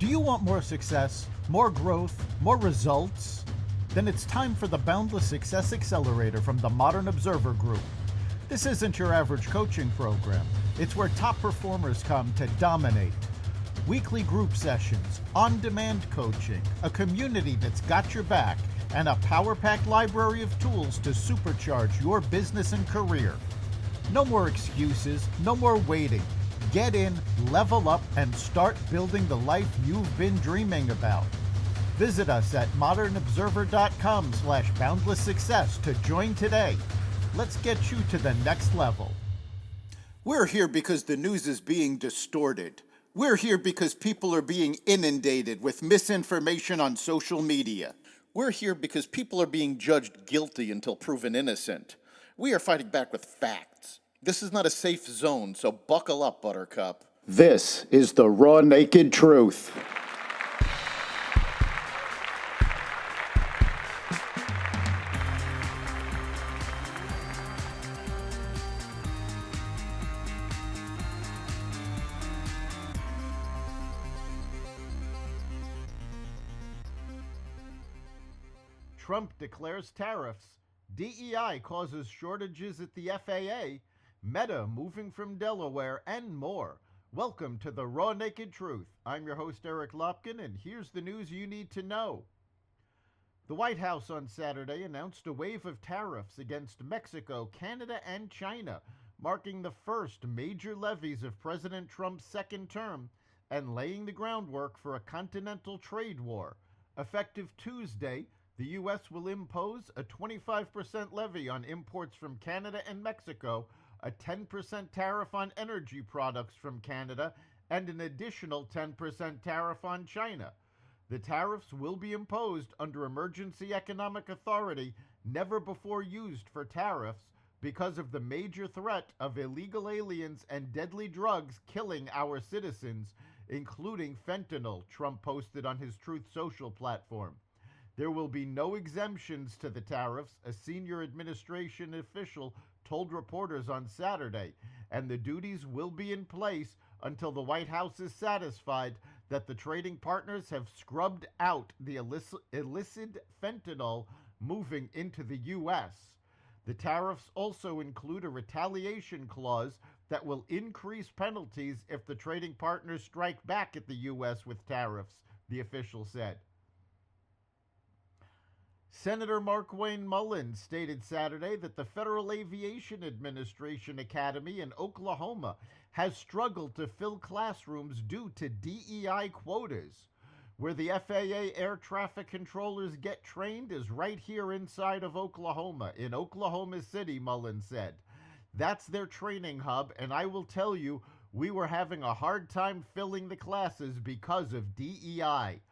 Do you want more success, more growth, more results? Then it's time for the Boundless Success Accelerator from the Modern Observer Group. This isn't your average coaching program. It's where top performers come to dominate. Weekly group sessions, on-demand coaching, a community that's got your back, and a power-packed library of tools to supercharge your business and career. No more excuses, no more waiting. Get in, level up, and start building the life you've been dreaming about. Visit us at modernobserver.com/boundlesssuccess to join today. Let's get you to the next level. We're here because the news is being distorted. We're here because people are being inundated with misinformation on social media. We're here because people are being judged guilty until proven innocent. We are fighting back with facts. This is not a safe zone, so buckle up, Buttercup. This is the raw, naked truth. Trump declares tariffs. DEI causes shortages at the FAA. Meta moving from Delaware, and more. Welcome to the Raw Naked Truth. I'm your host, Eric Lopkin, and here's the news you need to know. The White House on Saturday announced a wave of tariffs against Mexico, Canada, and China, marking the first major levies of President Trump's second term and laying the groundwork for a continental trade war. Effective Tuesday, the U.S. will impose a 25% levy on imports from Canada and Mexico, a 10% tariff on energy products from Canada, and an additional 10% tariff on China. The tariffs will be imposed under Emergency Economic Authority, never before used for tariffs, because of the major threat of illegal aliens and deadly drugs killing our citizens, including fentanyl, Trump posted on his Truth Social platform. There will be no exemptions to the tariffs, a senior administration official told reporters on Saturday, and the duties will be in place until the White House is satisfied that the trading partners have scrubbed out the illicit fentanyl moving into the U.S. The tariffs also include a retaliation clause that will increase penalties if the trading partners strike back at the U.S. with tariffs, the official said. Senator Markwayne Mullin stated Saturday that the Federal Aviation Administration Academy in Oklahoma has struggled to fill classrooms due to DEI quotas. Where the FAA air traffic controllers get trained is right here inside of Oklahoma, in Oklahoma City, Mullin said. That's their training hub, and I will tell you, we were having a hard time filling the classes because of DEI.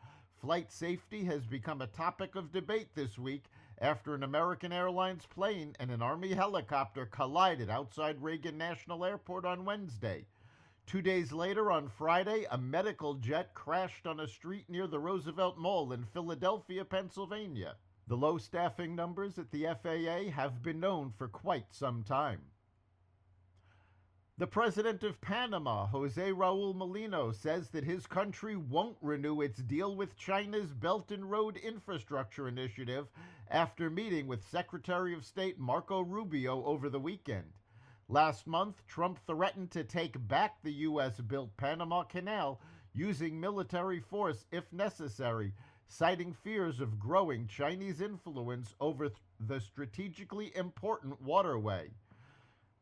Flight safety has become a topic of debate this week after an American Airlines plane and an Army helicopter collided outside Reagan National Airport on Wednesday. 2 days later, on Friday, a medical jet crashed on a street near the Roosevelt Mall in Philadelphia, Pennsylvania. The low staffing numbers at the FAA have been known for quite some time. The president of Panama, Jose Raul Molino, says that his country won't renew its deal with China's Belt and Road Infrastructure Initiative after meeting with Secretary of State Marco Rubio over the weekend. Last month, Trump threatened to take back the U.S.-built Panama Canal using military force if necessary, citing fears of growing Chinese influence over the strategically important waterway.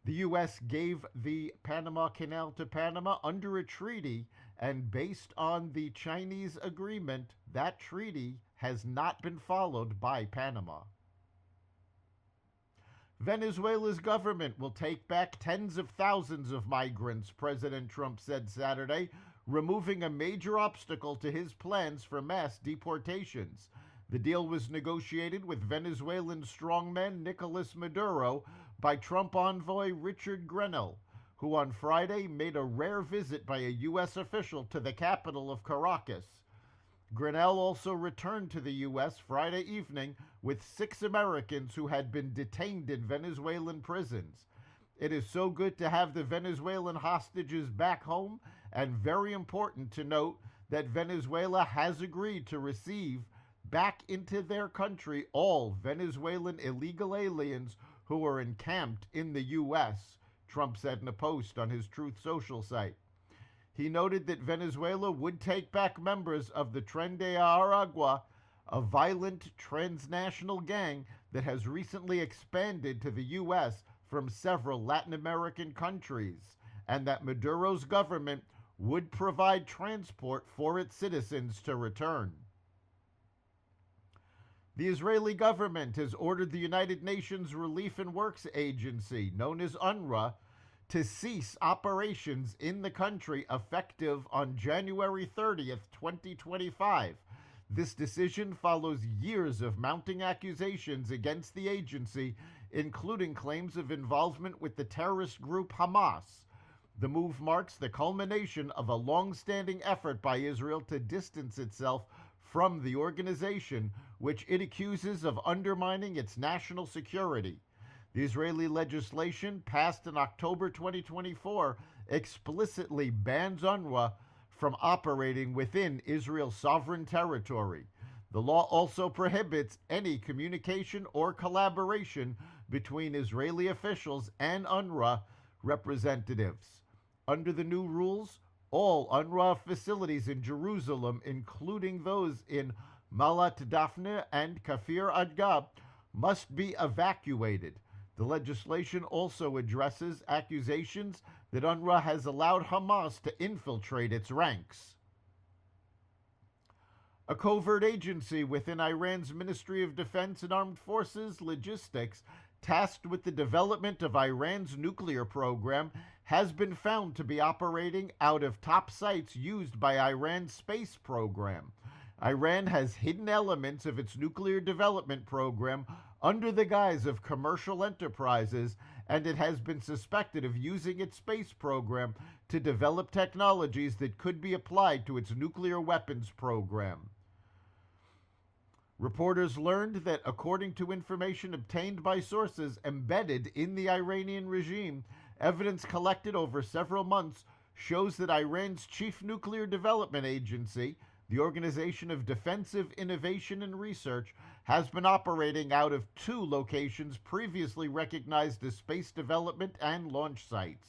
The U.S. gave the Panama Canal to Panama under a treaty, and based on the Chinese agreement, that treaty has not been followed by Panama. Venezuela's government will take back tens of thousands of migrants, President Trump said Saturday, removing a major obstacle to his plans for mass deportations. The deal was negotiated with Venezuelan strongman Nicolas Maduro by Trump envoy Richard Grenell, who on Friday made a rare visit by a U.S. official to the capital of Caracas. Grenell also returned to the U.S. Friday evening with 6 Americans who had been detained in Venezuelan prisons. It is so good to have the Venezuelan hostages back home, and very important to note that Venezuela has agreed to receive back into their country all Venezuelan illegal aliens who are encamped in the U.S., Trump said in a post on his Truth Social site. He noted that Venezuela would take back members of the Tren de Aragua, a violent transnational gang that has recently expanded to the U.S. from several Latin American countries, and that Maduro's government would provide transport for its citizens to return. The Israeli government has ordered the United Nations Relief and Works Agency, known as UNRWA, to cease operations in the country effective on January 30th, 2025. This decision follows years of mounting accusations against the agency, including claims of involvement with the terrorist group Hamas. The move marks the culmination of a long-standing effort by Israel to distance itself from the organization, which it accuses of undermining its national security. The Israeli legislation passed in October 2024 explicitly bans UNRWA from operating within Israel's sovereign territory. The law also prohibits any communication or collaboration between Israeli officials and UNRWA representatives. Under the new rules, all UNRWA facilities in Jerusalem, including those in Malat Daphne and Kafir Adgab, must be evacuated. The legislation also addresses accusations that UNRWA has allowed Hamas to infiltrate its ranks. A covert agency within Iran's Ministry of Defense and Armed Forces Logistics, tasked with the development of Iran's nuclear program, has been found to be operating out of top sites used by Iran's space program. Iran has hidden elements of its nuclear development program under the guise of commercial enterprises, and it has been suspected of using its space program to develop technologies that could be applied to its nuclear weapons program. Reporters learned that, according to information obtained by sources embedded in the Iranian regime, evidence collected over several months shows that Iran's chief nuclear development agency, the Organization of Defensive Innovation and Research, has been operating out of 2 locations previously recognized as space development and launch sites.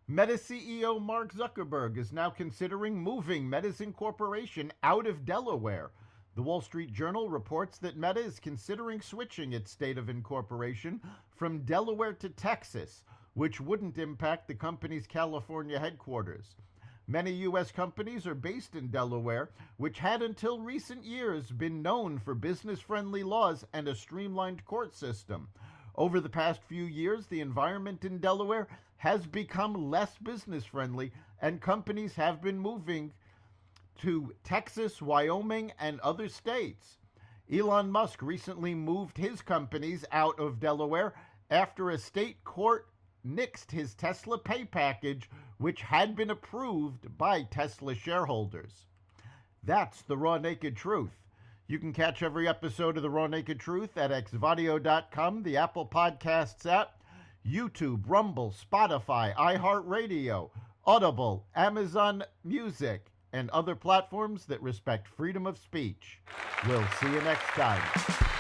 Meta CEO Mark Zuckerberg is now considering moving Meta's incorporation out of Delaware. The Wall Street Journal reports that Meta is considering switching its state of incorporation from Delaware to Texas, which wouldn't impact the company's California headquarters. Many U.S. companies are based in Delaware, which had until recent years been known for business-friendly laws and a streamlined court system. Over the past few years, the environment in Delaware has become less business-friendly, and companies have been moving to Texas, Wyoming, and other states. Elon Musk recently moved his companies out of Delaware after a state court nixed his Tesla pay package, which had been approved by Tesla shareholders. That's the Raw Naked Truth. You can catch every episode of the Raw Naked Truth at xvadio.com, the Apple Podcasts app, YouTube, Rumble, Spotify, iHeartRadio, Audible, Amazon Music, and other platforms that respect freedom of speech. We'll see you next time.